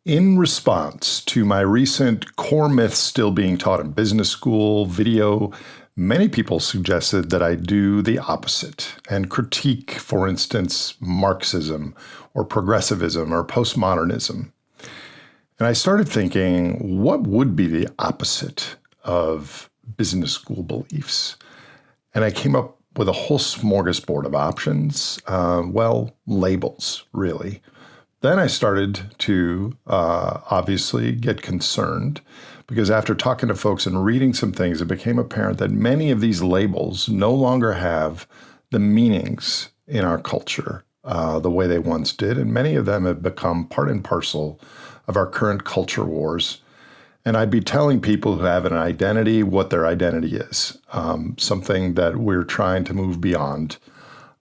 In response to my recent core myths still being taught in business school video, many people suggested that I do the opposite and critique, for instance, Marxism or progressivism or postmodernism. And I started thinking, what would be the opposite of business school beliefs? And I came up with a whole smorgasbord of options, labels, really. Then I started to obviously get concerned because after talking to folks and reading some things, it became apparent that many of these labels no longer have the meanings in our culture the way they once did. And many of them have become part and parcel of our current culture wars. And I'd be telling people who have an identity what their identity is, something that we're trying to move beyond,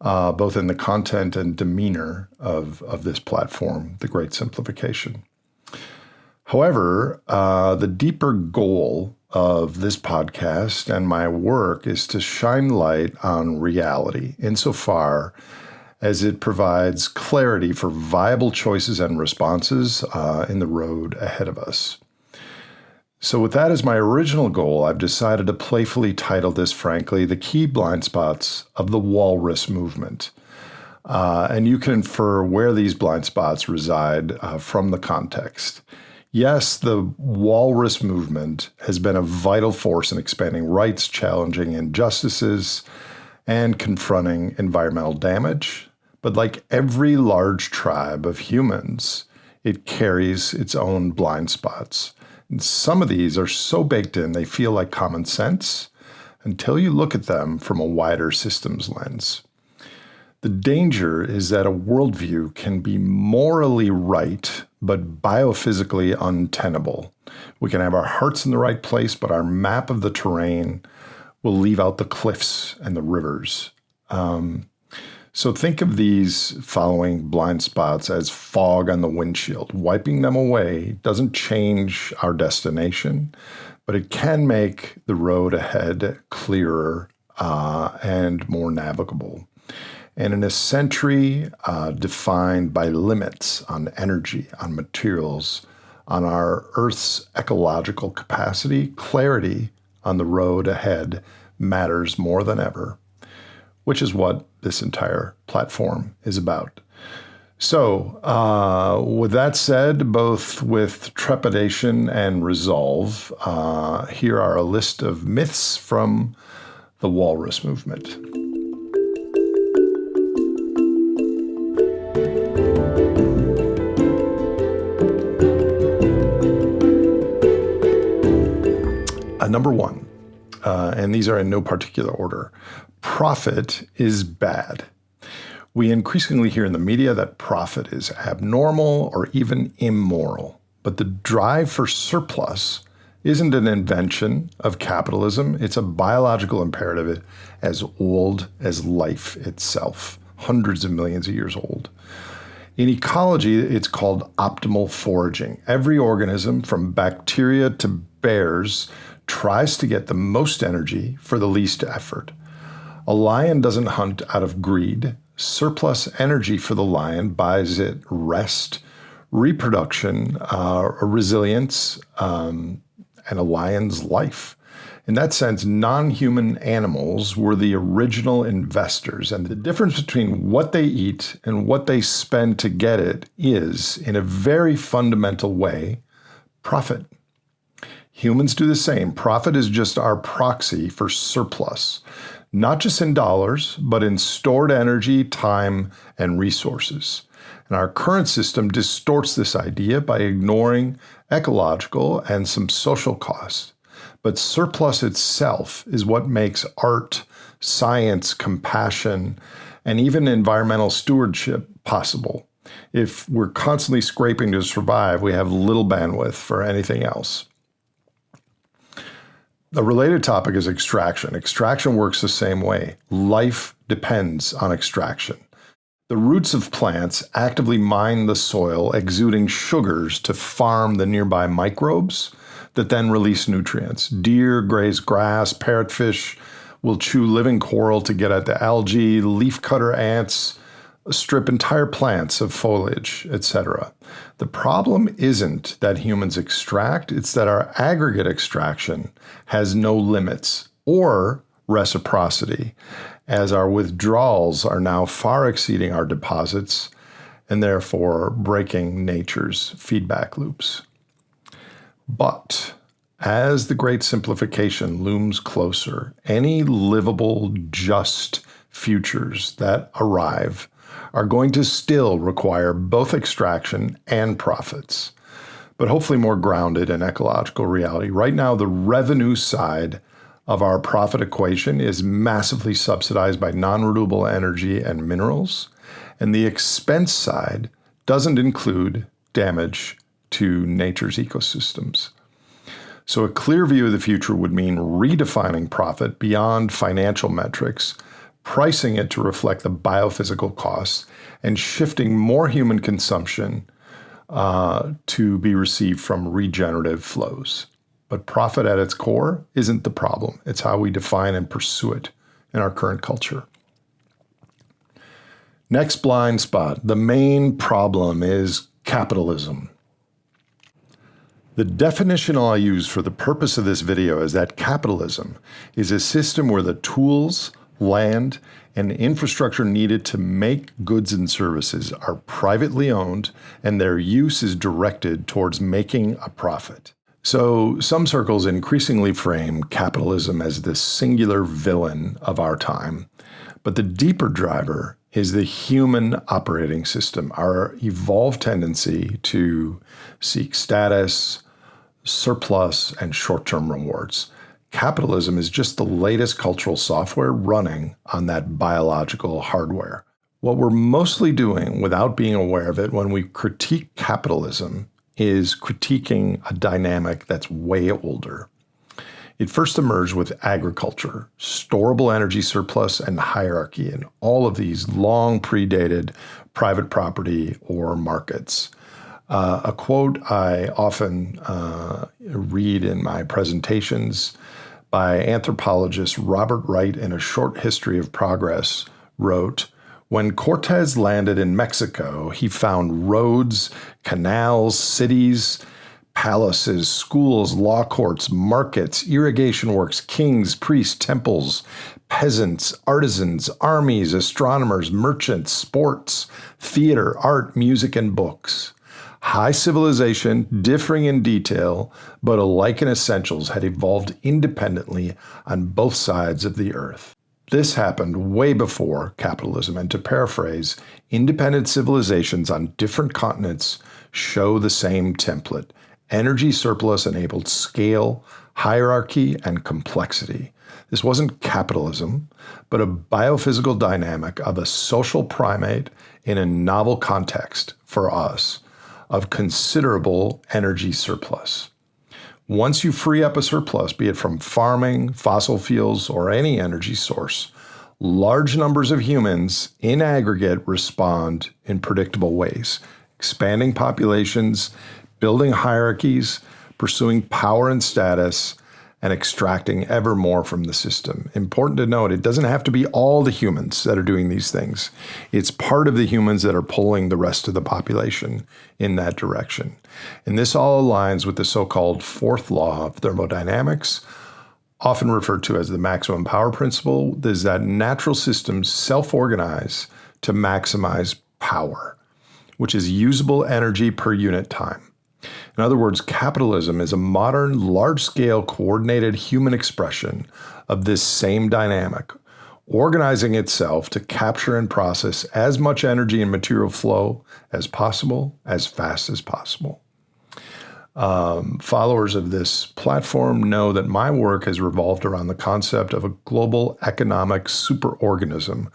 both in the content and demeanor of this platform, the Great Simplification. However, the deeper goal of this podcast and my work is to shine light on reality insofar as it provides clarity for viable choices and responses in the road ahead of us. So with that as my original goal, I've decided to playfully title this, frankly, The Key Blind Spots of the Walrus Movement. And you can infer where these blind spots reside from the context. Yes, the Walrus Movement has been a vital force in expanding rights, challenging injustices, and confronting environmental damage. But like every large tribe of humans, it carries its own blind spots. And some of these are so baked in, they feel like common sense until you look at them from a wider systems lens. The danger is that a worldview can be morally right, but biophysically untenable. We can have our hearts in the right place, but our map of the terrain will leave out the cliffs and the rivers. So think of these following blind spots as fog on the windshield. Wiping them away doesn't change our destination, but it can make the road ahead clearer and more navigable. And in a century defined by limits on energy, on materials, on our Earth's ecological capacity, clarity on the road ahead matters more than ever, which is what this entire platform is about. So with that said, both with trepidation and resolve, here are a list of myths from the Walrus Movement. Number one, and these are in no particular order, profit is bad. We increasingly hear in the media that profit is abnormal or even immoral. But the drive for surplus isn't an invention of capitalism. It's a biological imperative as old as life itself, hundreds of millions of years old. In ecology, it's called optimal foraging. Every organism, from bacteria to bears, tries to get the most energy for the least effort. A lion doesn't hunt out of greed. Surplus energy for the lion buys it rest, reproduction, resilience, and a lion's life. In that sense, non-human animals were the original investors, and the difference between what they eat and what they spend to get it is, in a very fundamental way, profit. Humans do the same. Profit is just our proxy for surplus, not just in dollars, but in stored energy, time, and resources. And our current system distorts this idea by ignoring ecological and some social costs. But surplus itself is what makes art, science, compassion, and even environmental stewardship possible. If we're constantly scraping to survive, we have little bandwidth for anything else. The related topic is extraction. Extraction works the same way. Life depends on extraction. The roots of plants actively mine the soil, exuding sugars to farm the nearby microbes that then release nutrients. Deer graze grass, parrotfish will chew living coral to get at the algae, leafcutter ants strip entire plants of foliage, etc. The problem isn't that humans extract, it's that our aggregate extraction has no limits or reciprocity, as our withdrawals are now far exceeding our deposits and therefore breaking nature's feedback loops. But as the Great Simplification looms closer, any livable, just futures that arrive are going to still require both extraction and profits, but hopefully more grounded in ecological reality. Right now, the revenue side of our profit equation is massively subsidized by non-renewable energy and minerals, and the expense side doesn't include damage to nature's ecosystems. So a clear view of the future would mean redefining profit beyond financial metrics, pricing it to reflect the biophysical costs, and shifting more human consumption to be received from regenerative flows. But profit at its core isn't the problem. It's how we define and pursue it in our current culture. Next blind spot. The main problem is capitalism. The definition I'll use for the purpose of this video is that capitalism is a system where the tools, land, and infrastructure needed to make goods and services are privately owned and their use is directed towards making a profit. So some circles increasingly frame capitalism as the singular villain of our time, but the deeper driver is the human operating system, our evolved tendency to seek status, surplus, and short-term rewards. Capitalism is just the latest cultural software running on that biological hardware. What we're mostly doing without being aware of it when we critique capitalism is critiquing a dynamic that's way older. It first emerged with agriculture, storable energy surplus, and hierarchy, and all of these long predated private property or markets. A quote I often read in my presentations by anthropologist Robert Wright in A Short History of Progress wrote, "When Cortez landed in Mexico, he found roads, canals, cities, palaces, schools, law courts, markets, irrigation works, kings, priests, temples, peasants, artisans, armies, astronomers, merchants, sports, theater, art, music, and books. High civilization, differing in detail, but alike in essentials, had evolved independently on both sides of the earth." This happened way before capitalism, and to paraphrase, independent civilizations on different continents show the same template. Energy surplus enabled scale, hierarchy, and complexity. This wasn't capitalism, but a biophysical dynamic of a social primate in a novel context for us of considerable energy surplus. Once you free up a surplus, be it from farming, fossil fuels, or any energy source, large numbers of humans in aggregate respond in predictable ways, expanding populations, building hierarchies, pursuing power and status, and extracting ever more from the system. Important to note, it doesn't have to be all the humans that are doing these things. It's part of the humans that are pulling the rest of the population in that direction. And this all aligns with the so-called fourth law of thermodynamics, often referred to as the maximum power principle. Is that natural systems self-organize to maximize power, which is usable energy per unit time. In other words, capitalism is a modern, large-scale, coordinated human expression of this same dynamic, organizing itself to capture and process as much energy and material flow as possible, as fast as possible. Followers of this platform know that my work has revolved around the concept of a global economic superorganism,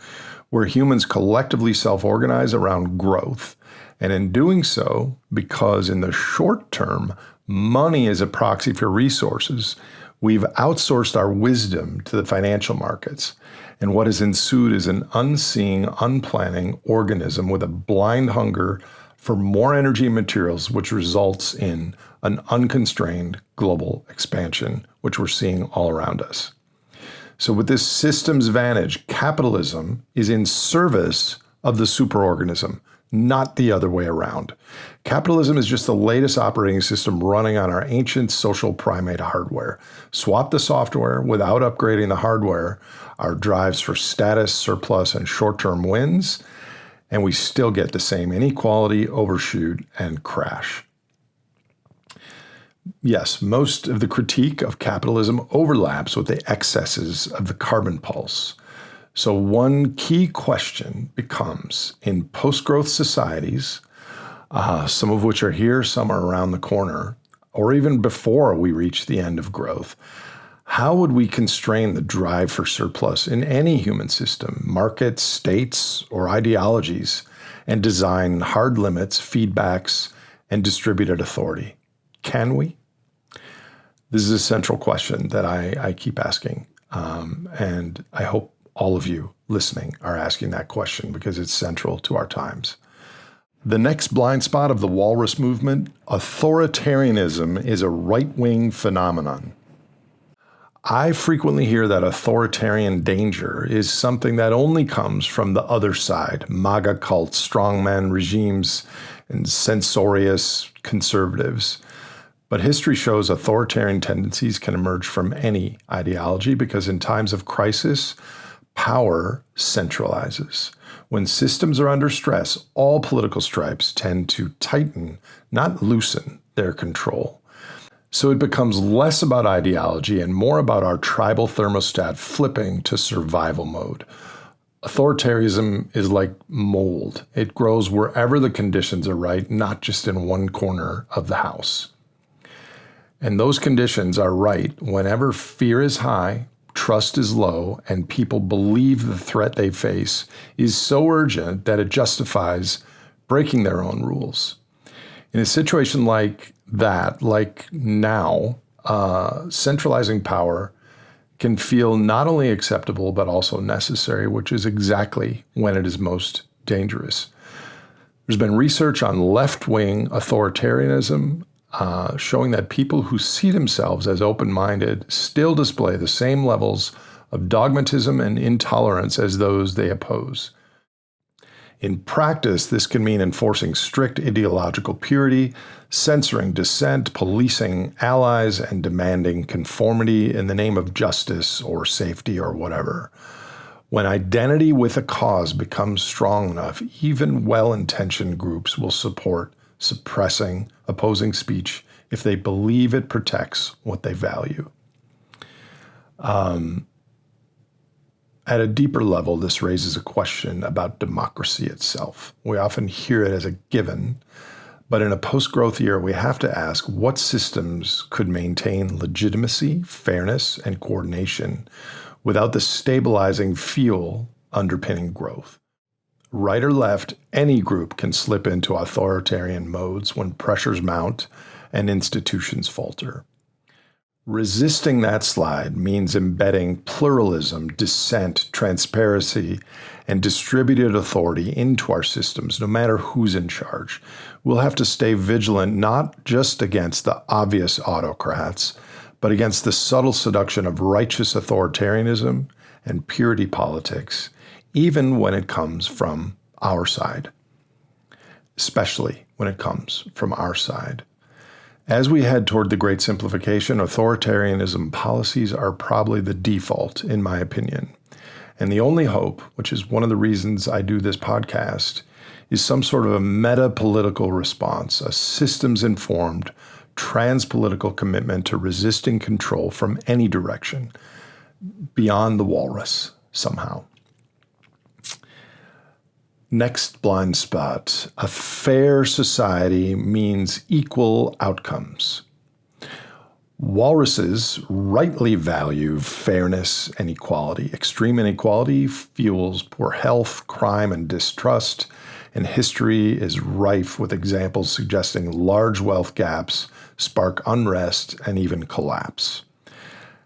where humans collectively self-organize around growth. And in doing so, because in the short term, money is a proxy for resources, we've outsourced our wisdom to the financial markets. And what has ensued is an unseeing, unplanning organism with a blind hunger for more energy and materials, which results in an unconstrained global expansion, which we're seeing all around us. So with this systems vantage, capitalism is in service of the superorganism, not the other way around. Capitalism is just the latest operating system running on our ancient social primate hardware. Swap the software without upgrading the hardware, our drives for status, surplus, and short-term wins, and we still get the same inequality, overshoot, and crash. Yes, most of the critique of capitalism overlaps with the excesses of the carbon pulse. So one key question becomes, in post-growth societies, some of which are here, some are around the corner, or even before we reach the end of growth, how would we constrain the drive for surplus in any human system, markets, states, or ideologies, and design hard limits, feedbacks, and distributed authority? Can we? This is a central question that I keep asking, and I hope all of you listening are asking that question because it's central to our times. The next blind spot of the Walrus movement, authoritarianism, is a right-wing phenomenon. I frequently hear that authoritarian danger is something that only comes from the other side, MAGA cults, strongman regimes, and censorious conservatives. But history shows authoritarian tendencies can emerge from any ideology because in times of crisis, power centralizes. When systems are under stress, all political stripes tend to tighten, not loosen, their control. So it becomes less about ideology and more about our tribal thermostat flipping to survival mode. Authoritarianism is like mold. It grows wherever the conditions are right, not just in one corner of the house. And those conditions are right whenever fear is high, trust is low, and people believe the threat they face is so urgent that it justifies breaking their own rules. In a situation like that, like now, centralizing power can feel not only acceptable but also necessary, which is exactly when it is most dangerous. There's been research on left-wing authoritarianism showing that people who see themselves as open-minded still display the same levels of dogmatism and intolerance as those they oppose. In practice, this can mean enforcing strict ideological purity, censoring dissent, policing allies, and demanding conformity in the name of justice or safety or whatever. When identity with a cause becomes strong enough, even well-intentioned groups will support suppressing opposing speech if they believe it protects what they value. At a deeper level, this raises a question about democracy itself. We often hear it as a given, but in a post-growth era, we have to ask what systems could maintain legitimacy, fairness, and coordination without the stabilizing fuel underpinning growth. Right or left, any group can slip into authoritarian modes when pressures mount and institutions falter. Resisting that slide means embedding pluralism, dissent, transparency, and distributed authority into our systems, no matter who's in charge. We'll have to stay vigilant not just against the obvious autocrats, but against the subtle seduction of righteous authoritarianism and purity politics, even when it comes from our side, especially when it comes from our side. As we head toward the Great Simplification, authoritarianism policies are probably the default, in my opinion. And the only hope, which is one of the reasons I do this podcast, is some sort of a meta-political response, a systems-informed, trans-political commitment to resisting control from any direction, beyond the walrus, somehow. Next blind spot. A fair society means equal outcomes. Walruses rightly value fairness and equality. Extreme inequality fuels poor health, crime, and distrust, and history is rife with examples suggesting large wealth gaps spark unrest and even collapse.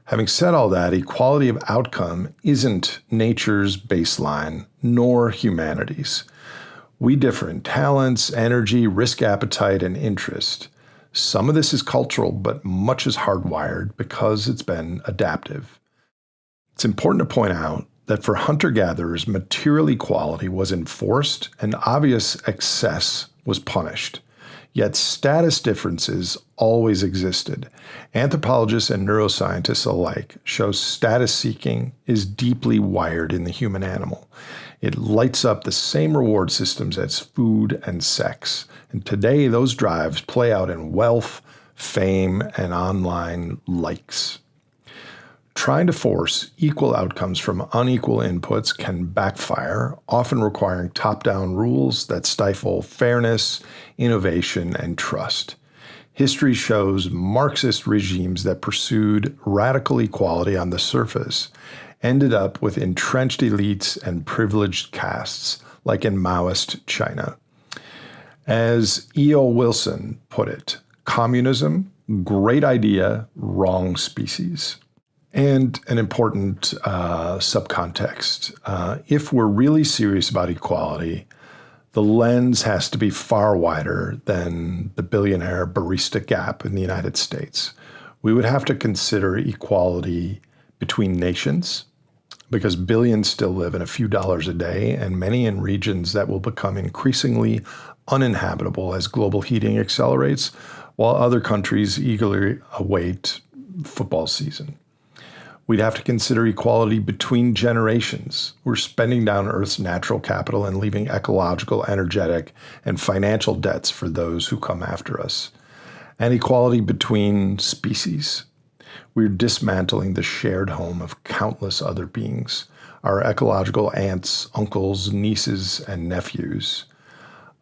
Having said all that, equality of outcome isn't nature's baseline, nor humanity's. We differ in talents, energy, risk appetite, and interest. Some of this is cultural, but much is hardwired because it's been adaptive. It's important to point out that for hunter-gatherers, material equality was enforced and obvious excess was punished. Yet status differences always existed. Anthropologists and neuroscientists alike show status seeking is deeply wired in the human animal. It lights up the same reward systems as food and sex. And today, those drives play out in wealth, fame, and online likes. Trying to force equal outcomes from unequal inputs can backfire, often requiring top-down rules that stifle fairness, innovation, and trust. History shows Marxist regimes that pursued radical equality on the surface ended up with entrenched elites and privileged castes, like in Maoist China. As E.O. Wilson put it, communism, great idea, wrong species. And an important subcontext. If we're really serious about equality, the lens has to be far wider than the billionaire barista gap in the United States. We would have to consider equality between nations, because billions still live in a few dollars a day, and many in regions that will become increasingly uninhabitable as global heating accelerates, while other countries eagerly await football season. We'd have to consider equality between generations. We're spending down Earth's natural capital and leaving ecological, energetic, and financial debts for those who come after us. And equality between species. We're dismantling the shared home of countless other beings, our ecological aunts, uncles, nieces, and nephews.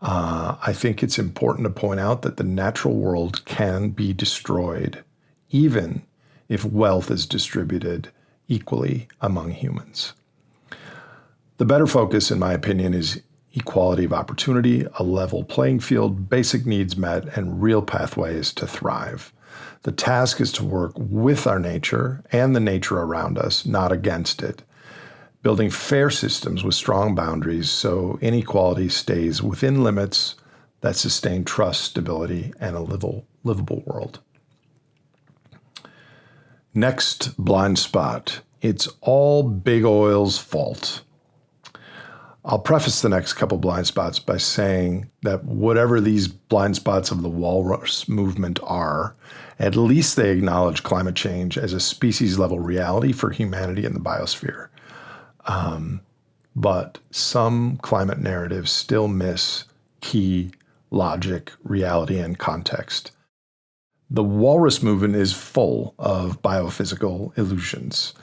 I think it's important to point out that the natural world can be destroyed, even if wealth is distributed equally among humans. The better focus, in my opinion, is equality of opportunity, a level playing field, basic needs met, and real pathways to thrive. The task is to work with our nature and the nature around us, not against it, building fair systems with strong boundaries so inequality stays within limits that sustain trust, stability, and a livable world. Next blind spot. It's all big oil's fault. I'll preface the next couple blind spots by saying that whatever these blind spots of the Walrus movement are, at least they acknowledge climate change as a species-level reality for humanity and the biosphere. But some climate narratives still miss key logic, reality, and context. The Walrus movement is full of biophysical illusions.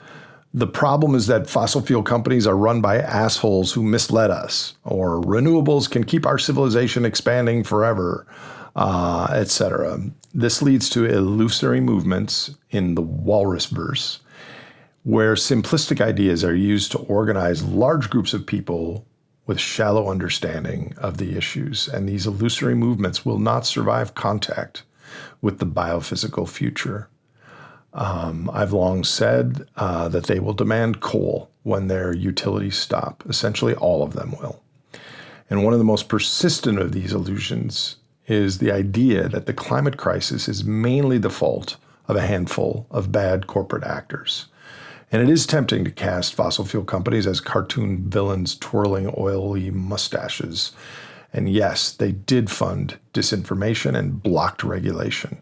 The problem is that fossil fuel companies are run by assholes who misled us, or renewables can keep our civilization expanding forever, etc. This leads to illusory movements in the Walrus verse, where simplistic ideas are used to organize large groups of people with shallow understanding of the issues. And these illusory movements will not survive contact with the biophysical future. I've long said that they will demand coal when their utilities stop. Essentially, all of them will. And one of the most persistent of these illusions is the idea that the climate crisis is mainly the fault of a handful of bad corporate actors. And it is tempting to cast fossil fuel companies as cartoon villains twirling oily mustaches. And yes, they did fund disinformation and blocked regulation.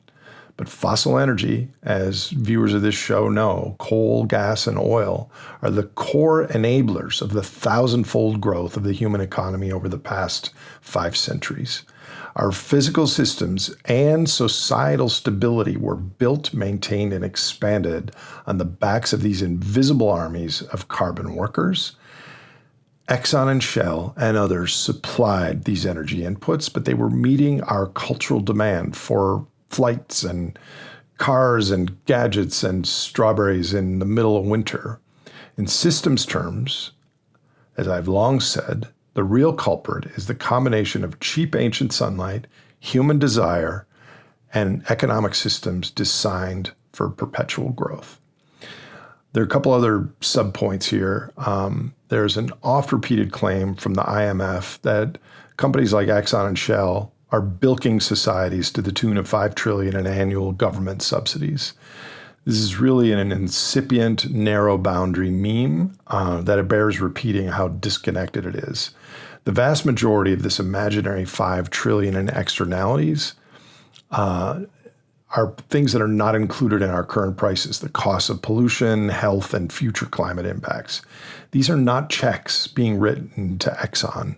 But fossil energy, as viewers of this show know, coal, gas, and oil, are the core enablers of the thousand-fold growth of the human economy over the past 5 centuries. Our physical systems and societal stability were built, maintained, and expanded on the backs of these invisible armies of carbon workers. Exxon and Shell and others supplied these energy inputs, but they were meeting our cultural demand for flights and cars and gadgets and strawberries in the middle of winter. In systems terms, as I've long said, the real culprit is the combination of cheap ancient sunlight, human desire, and economic systems designed for perpetual growth. There are a couple other subpoints here. There's an oft-repeated claim from the IMF that companies like Exxon and Shell are bilking societies to the tune of $5 trillion in annual government subsidies. This is really an incipient, narrow boundary meme that it bears repeating how disconnected it is. The vast majority of this imaginary 5 trillion in externalities are things that are not included in our current prices, the costs of pollution, health, and future climate impacts. These are not checks being written to Exxon.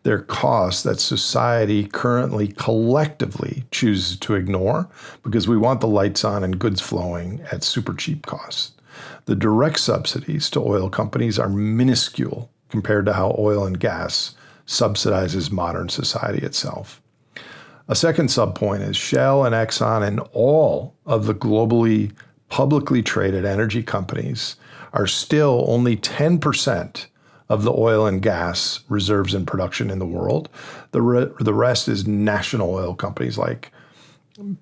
They're costs that society currently collectively chooses to ignore because we want the lights on and goods flowing at super cheap costs. The direct subsidies to oil companies are minuscule compared to how oil and gas subsidizes modern society itself. A second subpoint is Shell and Exxon and all of the globally publicly traded energy companies are still only 10% of the oil and gas reserves and production in the world. The rest is national oil companies like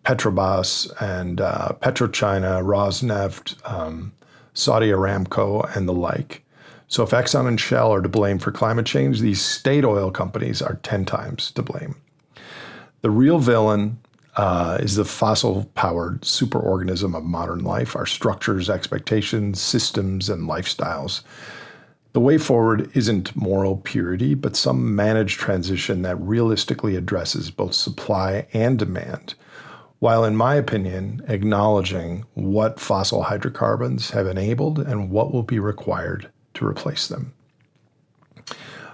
Petrobras and PetroChina, Rosneft, Saudi Aramco, and the like. So if Exxon and Shell are to blame for climate change, these state oil companies are 10 times to blame. The real villain is the fossil-powered superorganism of modern life, our structures, expectations, systems, and lifestyles. The way forward isn't moral purity, but some managed transition that realistically addresses both supply and demand, while, in my opinion, acknowledging what fossil hydrocarbons have enabled and what will be required to replace them.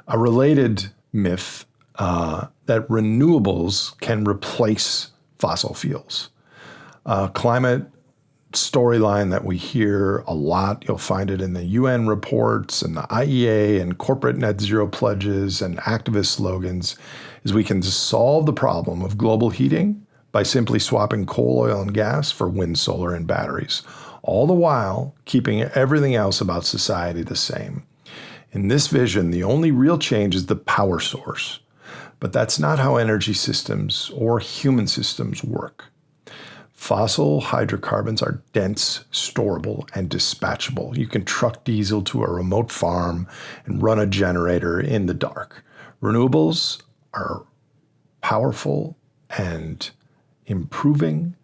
A related myth that renewables can replace fossil fuels. Climate storyline that we hear a lot. You'll find it in the UN reports and the IEA and corporate net zero pledges and activist slogans is we can solve the problem of global heating by simply swapping coal, oil, and gas for wind, solar, and batteries, all the while keeping everything else about society the same. In this vision, the only real change is the power source. But that's not how energy systems or human systems work. Fossil hydrocarbons are dense, storable, and dispatchable. You can truck diesel to a remote farm and run a generator in the dark. Renewables are powerful and improving,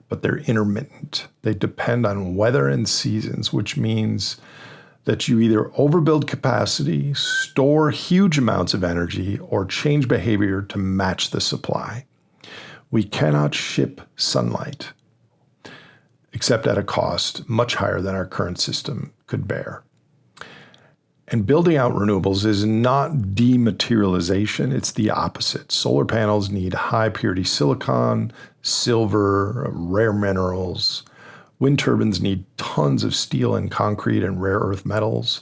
but they're intermittent. They depend on weather and seasons, which means that you either overbuild capacity, store huge amounts of energy, or change behavior to match the supply. We cannot ship sunlight, except at a cost much higher than our current system could bear. And building out renewables is not dematerialization, it's the opposite. Solar panels need high purity silicon, silver, rare minerals. Wind turbines need tons of steel and concrete and rare earth metals.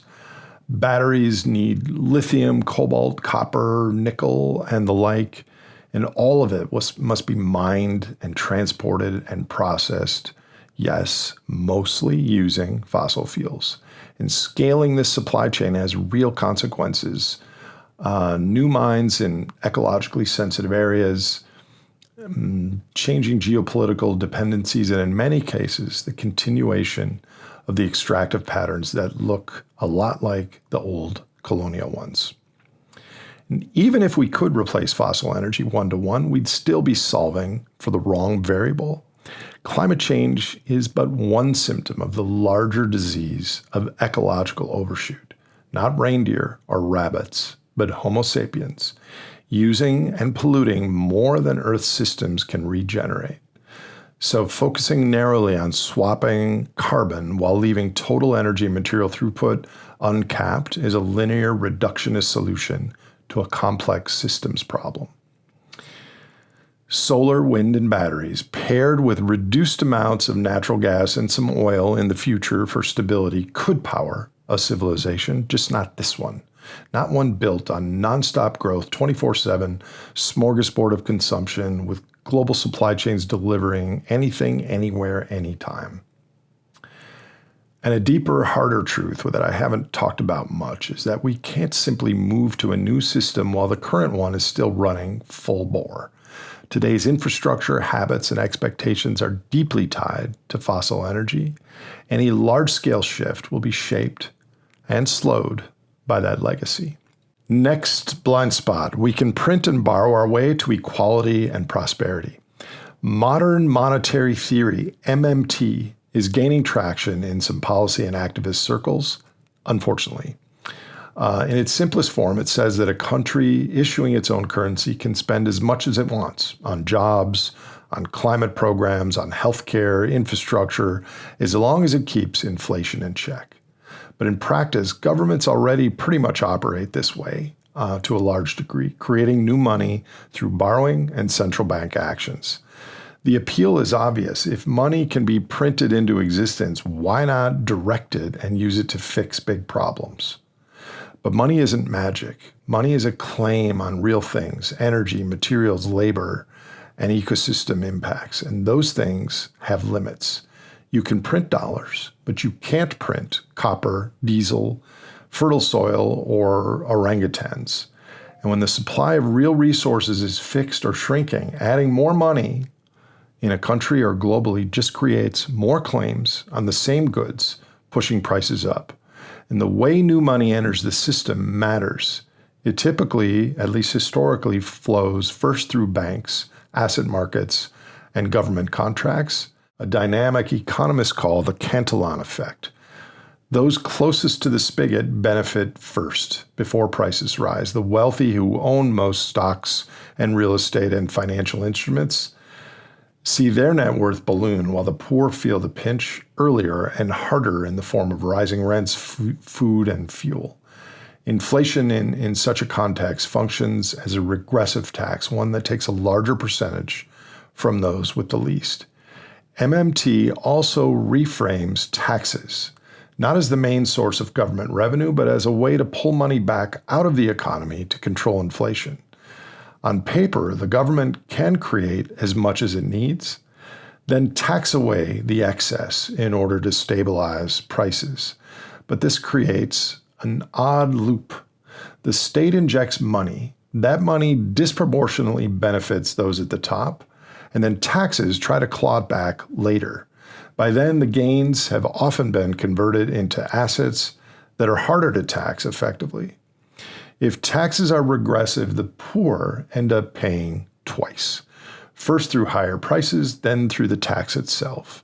Batteries need lithium, cobalt, copper, nickel, and the like. And all of it must be mined and transported and processed, yes, mostly using fossil fuels. And scaling this supply chain has real consequences. New mines in ecologically sensitive areas, changing geopolitical dependencies, and in many cases, the continuation of the extractive patterns that look a lot like the old colonial ones. And even if we could replace fossil energy one-to-one, we'd still be solving for the wrong variable. Climate change is but one symptom of the larger disease of ecological overshoot, not reindeer or rabbits, but Homo sapiens, using and polluting more than Earth's systems can regenerate. So focusing narrowly on swapping carbon while leaving total energy and material throughput uncapped is a linear reductionist solution to a complex systems problem. Solar, wind, and batteries, paired with reduced amounts of natural gas and some oil in the future for stability, could power a civilization, just not this one. Not one built on nonstop growth, 24/7, smorgasbord of consumption with global supply chains delivering anything, anywhere, anytime. And a deeper, harder truth that I haven't talked about much is that we can't simply move to a new system while the current one is still running full bore. Today's infrastructure, habits, and expectations are deeply tied to fossil energy. Any large-scale shift will be shaped and slowed by that legacy. Next blind spot, we can print and borrow our way to equality and prosperity. Modern monetary theory, MMT, is gaining traction in some policy and activist circles, unfortunately. In its simplest form, it says that a country issuing its own currency can spend as much as it wants on jobs, on climate programs, on healthcare, infrastructure, as long as it keeps inflation in check. But in practice, governments already pretty much operate this way to a large degree, creating new money through borrowing and central bank actions. The appeal is obvious. If money can be printed into existence, why not direct it and use it to fix big problems? But money isn't magic. Money is a claim on real things, energy, materials, labor, and ecosystem impacts. And those things have limits. You can print dollars, but you can't print copper, diesel, fertile soil, or orangutans. And when the supply of real resources is fixed or shrinking, adding more money in a country or globally just creates more claims on the same goods, pushing prices up. And the way new money enters the system matters. It typically, at least historically, flows first through banks, asset markets, and government contracts, a dynamic economists call the Cantillon effect. Those closest to the spigot benefit first, before prices rise. The wealthy who own most stocks and real estate and financial instruments see their net worth balloon, while the poor feel the pinch earlier and harder in the form of rising rents, food, and fuel. Inflation in such a context functions as a regressive tax, one that takes a larger percentage from those with the least. MMT also reframes taxes, not as the main source of government revenue, but as a way to pull money back out of the economy to control inflation. On paper, the government can create as much as it needs, then tax away the excess in order to stabilize prices. But this creates an odd loop. The state injects money. That money disproportionately benefits those at the top, and then taxes try to claw it back later. By then, the gains have often been converted into assets that are harder to tax effectively. If taxes are regressive, the poor end up paying twice. First through higher prices, then through the tax itself.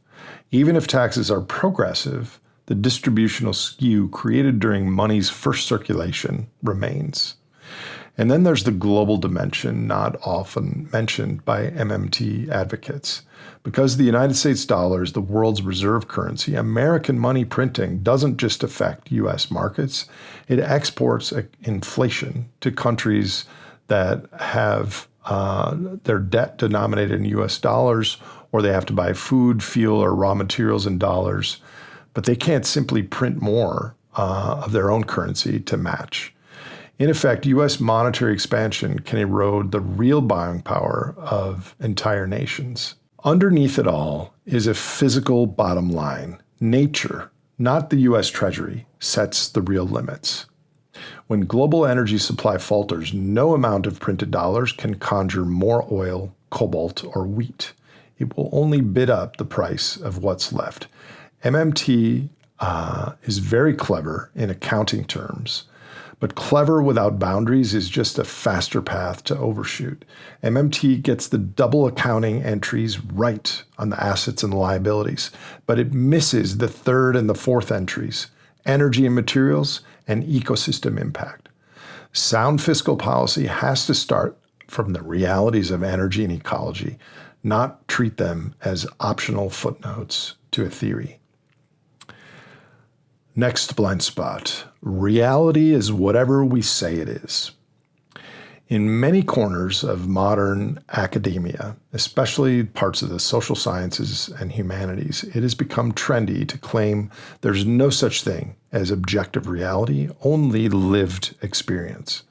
Even if taxes are progressive, the distributional skew created during money's first circulation remains. And then there's the global dimension, not often mentioned by MMT advocates. Because the United States dollar is the world's reserve currency, American money printing doesn't just affect U.S. markets, it exports inflation to countries that have their debt denominated in U.S. dollars, or they have to buy food, fuel, or raw materials in dollars, but they can't simply print more of their own currency to match. In effect, U.S. monetary expansion can erode the real buying power of entire nations. Underneath it all is a physical bottom line. Nature, not the U.S. Treasury, sets the real limits. When global energy supply falters, no amount of printed dollars can conjure more oil, cobalt, or wheat. It will only bid up the price of what's left. MMT is very clever in accounting terms, but clever without boundaries is just a faster path to overshoot. MMT gets the double accounting entries right on the assets and the liabilities, but it misses the third and the fourth entries, energy and materials, and ecosystem impact. Sound fiscal policy has to start from the realities of energy and ecology, not treat them as optional footnotes to a theory. Next blind spot. Reality is whatever we say it is. In many corners of modern academia, especially parts of the social sciences and humanities, it has become trendy to claim there's no such thing as objective reality, only lived experience.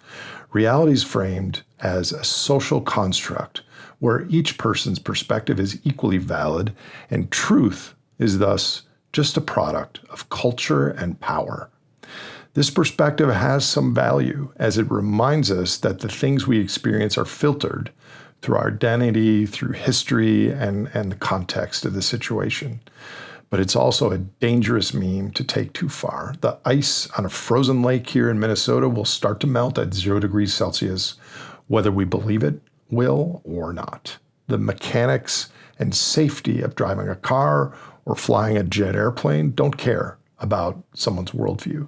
Reality is framed as a social construct where each person's perspective is equally valid, and truth is thus just a product of culture and power. This perspective has some value as it reminds us that the things we experience are filtered through our identity, through history, and the context of the situation. But it's also a dangerous meme to take too far. The ice on a frozen lake here in Minnesota will start to melt at 0 degrees Celsius, whether we believe it will or not. The mechanics and safety of driving a car or flying a jet airplane don't care about someone's worldview.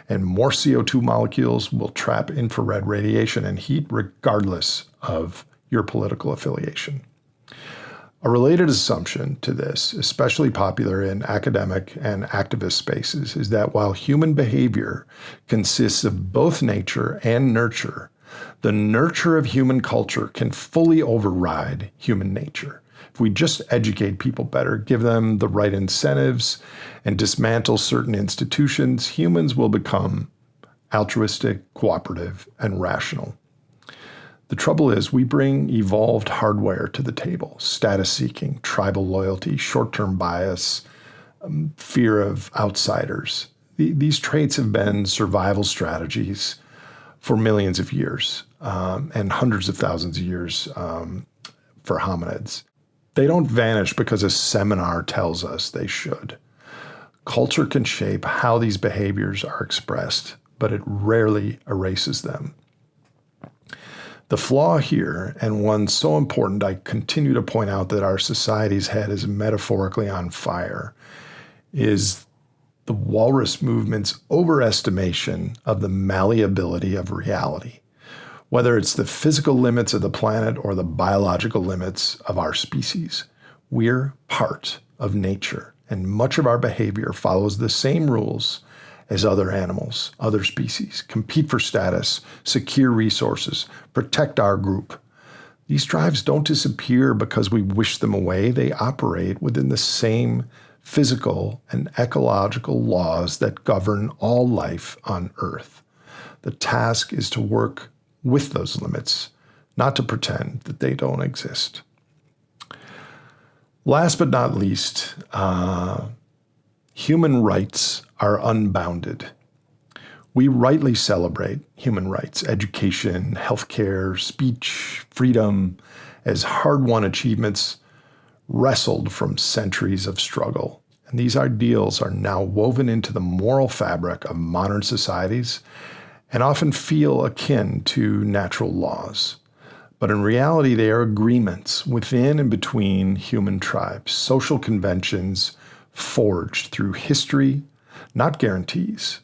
And more CO2 molecules will trap infrared radiation and heat regardless of your political affiliation. A related assumption to this, especially popular in academic and activist spaces, is that while human behavior consists of both nature and nurture, the nurture of human culture can fully override human nature. If we just educate people better, give them the right incentives, and dismantle certain institutions, humans will become altruistic, cooperative, and rational. The trouble is, we bring evolved hardware to the table: status seeking, tribal loyalty, short-term bias, fear of outsiders. These traits have been survival strategies for millions of years and hundreds of thousands of years for hominids. They don't vanish because a seminar tells us they should. Culture can shape how these behaviors are expressed, but it rarely erases them. The flaw here, and one so important I continue to point out that our society's head is metaphorically on fire, is the Walrus movement's overestimation of the malleability of reality. Whether it's the physical limits of the planet or the biological limits of our species, we're part of nature, and much of our behavior follows the same rules as other animals, other species: compete for status, secure resources, protect our group. These drives don't disappear because we wish them away. They operate within the same physical and ecological laws that govern all life on Earth. The task is to work with those limits, not to pretend that they don't exist. Last but not least, human rights are unbounded. We rightly celebrate human rights, education, healthcare, speech, freedom as hard-won achievements wrestled from centuries of struggle. And these ideals are now woven into the moral fabric of modern societies and often feel akin to natural laws. But in reality, they are agreements within and between human tribes, social conventions forged through history, not guarantees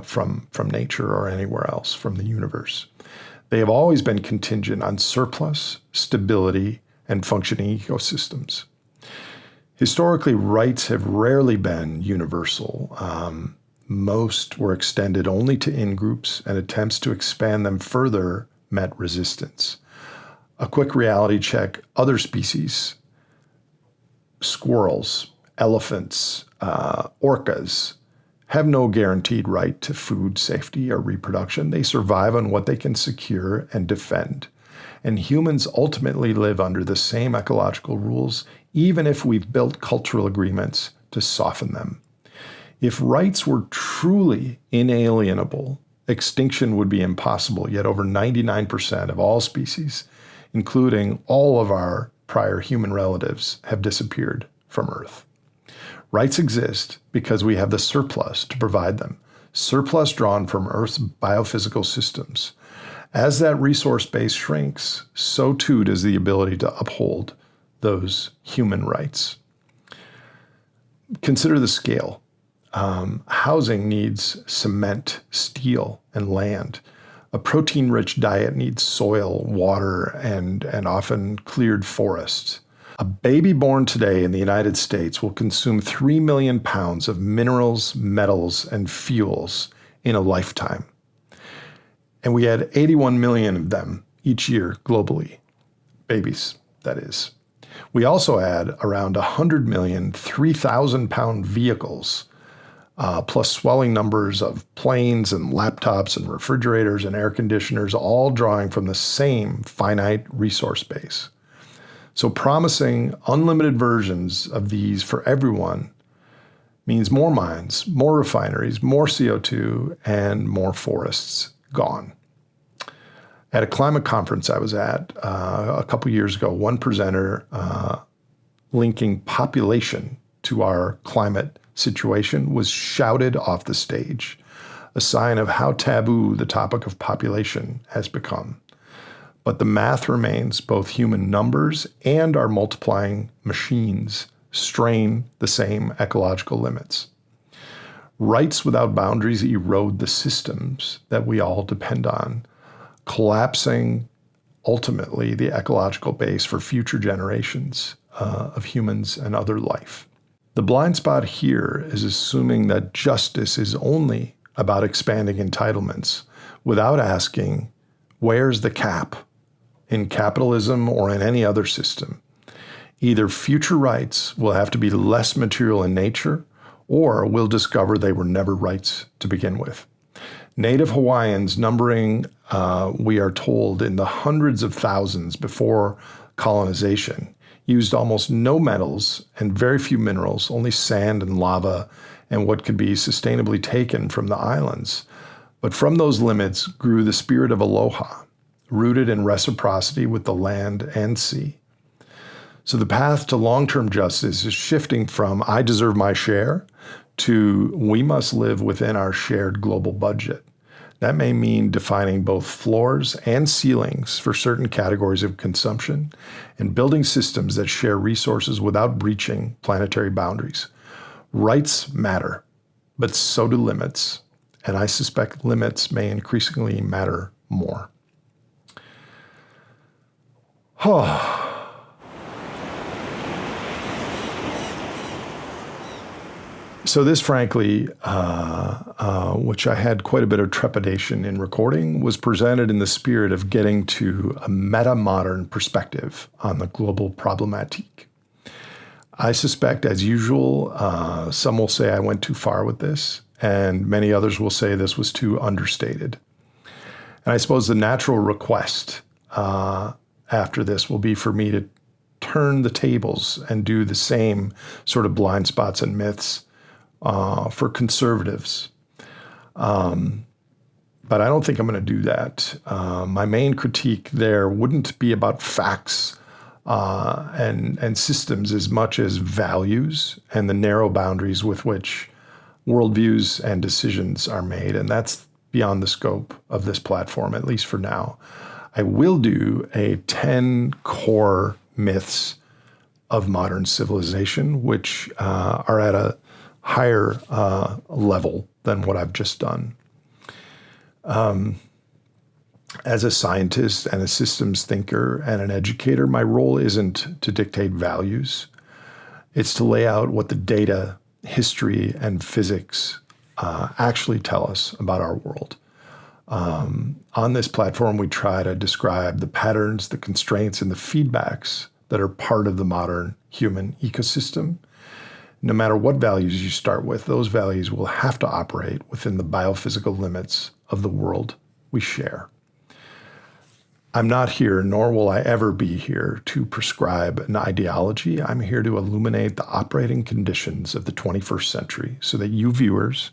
from nature or anywhere else from the universe. They have always been contingent on surplus, stability, and functioning ecosystems. Historically, rights have rarely been universal. Most were extended only to in-groups, and attempts to expand them further met resistance. A quick reality check: other species, squirrels, elephants, orcas, have no guaranteed right to food, safety, or reproduction. They survive on what they can secure and defend. And humans ultimately live under the same ecological rules, even if we've built cultural agreements to soften them. If rights were truly inalienable, extinction would be impossible, yet over 99% of all species, including all of our prior human relatives, have disappeared from Earth. Rights exist because we have the surplus to provide them, surplus drawn from Earth's biophysical systems. As that resource base shrinks, so too does the ability to uphold those human rights. Consider the scale. Housing needs cement, steel, and land. A protein-rich diet needs soil, water, and often cleared forests. A baby born today in the United States will consume 3 million pounds of minerals, metals, and fuels in a lifetime. And we add 81 million of them each year globally. Babies, that is. We also add around 100 million 3,000-pound vehicles, plus swelling numbers of planes and laptops and refrigerators and air conditioners, all drawing from the same finite resource base. So promising unlimited versions of these for everyone means more mines, more refineries, more CO2, and more forests gone. At a climate conference I was at a couple years ago, one presenter linking population to our climate situation was shouted off the stage, a sign of how taboo the topic of population has become. But the math remains: both human numbers and our multiplying machines strain the same ecological limits. Rights without boundaries erode the systems that we all depend on, collapsing ultimately the ecological base for future generations of humans and other life. The blind spot here is assuming that justice is only about expanding entitlements without asking, where's the cap? In capitalism or in any other system, either future rights will have to be less material in nature, or we'll discover they were never rights to begin with. Native Hawaiians, numbering, we are told, in the hundreds of thousands before colonization, used almost no metals and very few minerals, only sand and lava and what could be sustainably taken from the islands. But from those limits grew the spirit of aloha, rooted in reciprocity with the land and sea. So the path to long-term justice is shifting from I deserve my share to we must live within our shared global budget. That may mean defining both floors and ceilings for certain categories of consumption and building systems that share resources without breaching planetary boundaries. Rights matter, but so do limits, and I suspect limits may increasingly matter more. So this, frankly, which I had quite a bit of trepidation in recording, was presented in the spirit of getting to a meta-modern perspective on the global problematique. I suspect, as usual, some will say I went too far with this, and many others will say this was too understated. And I suppose the natural request after this will be for me to turn the tables and do the same sort of blind spots and myths for conservatives. But I don't think I'm going to do that. My main critique there wouldn't be about facts and systems as much as values and the narrow boundaries with which worldviews and decisions are made. And that's beyond the scope of this platform, at least for now. I will do a 10 core myths of modern civilization, which are at a higher level than what I've just done. As a scientist and a systems thinker and an educator, my role isn't to dictate values. It's to lay out what the data, history, and physics actually tell us about our world. On this platform, we try to describe the patterns, the constraints, and the feedbacks that are part of the modern human ecosystem. No matter what values you start with, those values will have to operate within the biophysical limits of the world we share. I'm not here, nor will I ever be here, to prescribe an ideology. I'm here to illuminate the operating conditions of the 21st century so that you viewers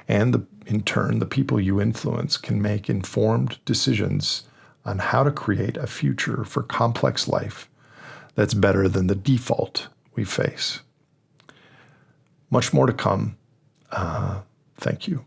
and in turn the people you influence can make informed decisions on how to create a future for complex life that's better than the default we face. Much more to come. Thank you.